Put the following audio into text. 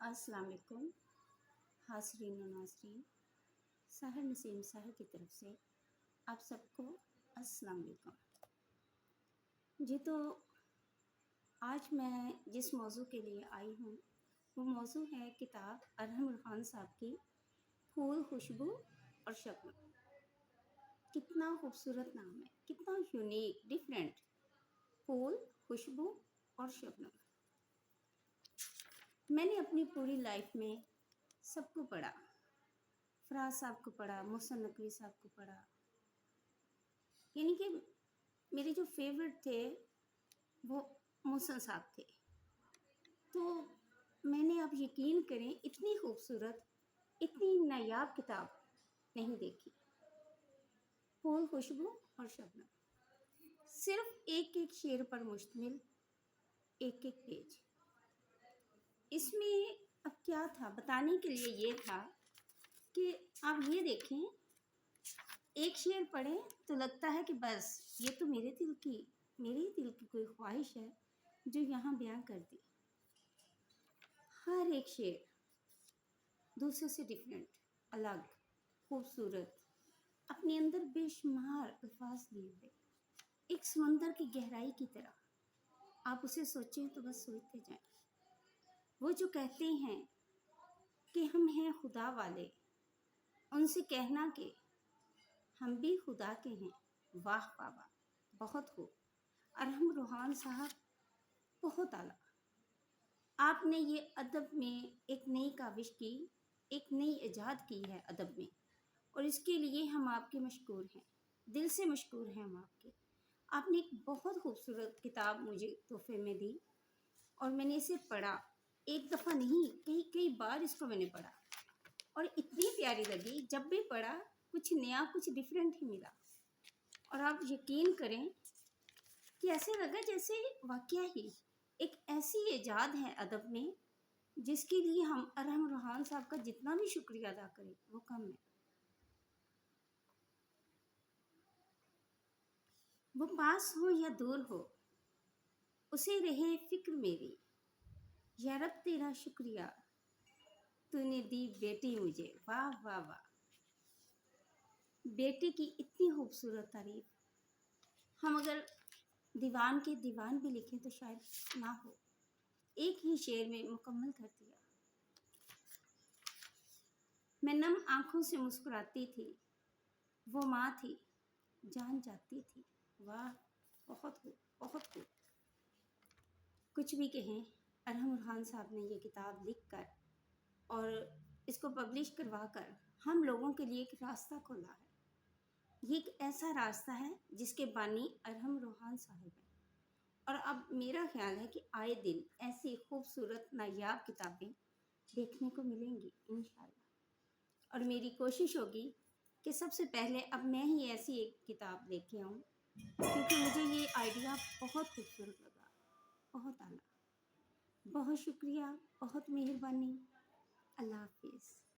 अस्सलाम वालेकुम हाज़रीन व नाज़रीन। सहर नसीम सहर की तरफ से आप सबको अस्सलाम वालेकुम। जी तो आज मैं जिस मौजू के लिए आई हूँ वो मौजू है किताब अरहम खान साहब की फूल खुशबू और शबनम। कितना खूबसूरत नाम है, कितना यूनिक डिफरेंट। फूल खुशबू और शबनम। मैंने अपनी पूरी लाइफ में सबको पढ़ा। फराज साहब को पढ़ा, मोहसिन नकवी साहब को पढ़ा, यानी कि मेरे जो फेवरेट थे वो मोहसिन साहब थे। तो मैंने, आप यकीन करें, इतनी खूबसूरत, इतनी नायाब किताब नहीं देखी। फूल खुशबू और शबनम, सिर्फ एक एक शेर पर मुश्तमिल एक एक पेज। इसमें अब क्या था बताने के लिए, ये था कि आप ये देखें, एक शेर पढ़ें तो लगता है कि बस ये तो मेरे दिल की कोई ख्वाहिश है जो यहाँ बयां कर दी। हर एक शेर दूसरे से डिफरेंट, अलग, खूबसूरत, अपने अंदर बेशुमार अल्फाज लिए हुए, एक समंदर की गहराई की तरह। आप उसे सोचें तो बस सोचते जाएं। वो जो कहते हैं कि हम हैं खुदा वाले, उनसे कहना कि हम भी खुदा के हैं। वाह बाबा, बहुत खूब। अरहम रोहान साहब बहुत आला। आपने ये अदब में एक नई काविश की, एक नई इजाद की है अदब में, और इसके लिए हम आपके मशकूर हैं, दिल से मशकूर हैं हम आपके। आपने एक बहुत खूबसूरत किताब मुझे तोहफे में दी और मैंने इसे पढ़ा। एक दफ़ा नहीं, कई कई बार इसको मैंने पढ़ा और इतनी प्यारी लगी। जब भी पढ़ा कुछ नया, कुछ डिफरेंट ही मिला। और आप यकीन करें कि ऐसे लगा जैसे वाकया ही एक ऐसी इजाद है अदब में जिसके लिए हम अरहम रोहान साहब का जितना भी शुक्रिया अदा करें वो कम है। वो पास हो या दूर हो, उसे रहे फिक्र मेरी। या रब तेरा शुक्रिया, तूने दी बेटी मुझे। वाह वाह वाह। बेटी की इतनी खूबसूरत तारीफ हम अगर दीवान के दीवान भी लिखें तो शायद ना हो। एक ही शेर में मुकम्मल कर दिया। मैं नम आंखों से मुस्कुराती थी, वो माँ थी, जान जाती थी। वाह, बहुत खूब, बहुत खूब। कुछ भी कहें, अरहम खान साहब ने ये किताब लिखकर और इसको पब्लिश करवा कर हम लोगों के लिए एक रास्ता खोला है। ये एक ऐसा रास्ता है जिसके बानी अरहम रोहान साहब हैं। और अब मेरा ख्याल है कि आए दिन ऐसी खूबसूरत नायाब किताबें देखने को मिलेंगी इंशाल्लाह। और मेरी कोशिश होगी कि सबसे पहले अब मैं ही ऐसी एक किताब लेके आऊँ, क्योंकि मुझे ये आइडिया बहुत खूबसूरत लगा, बहुत आला। बहुत शुक्रिया, बहुत मेहरबानी। अल्लाह हाफिज़।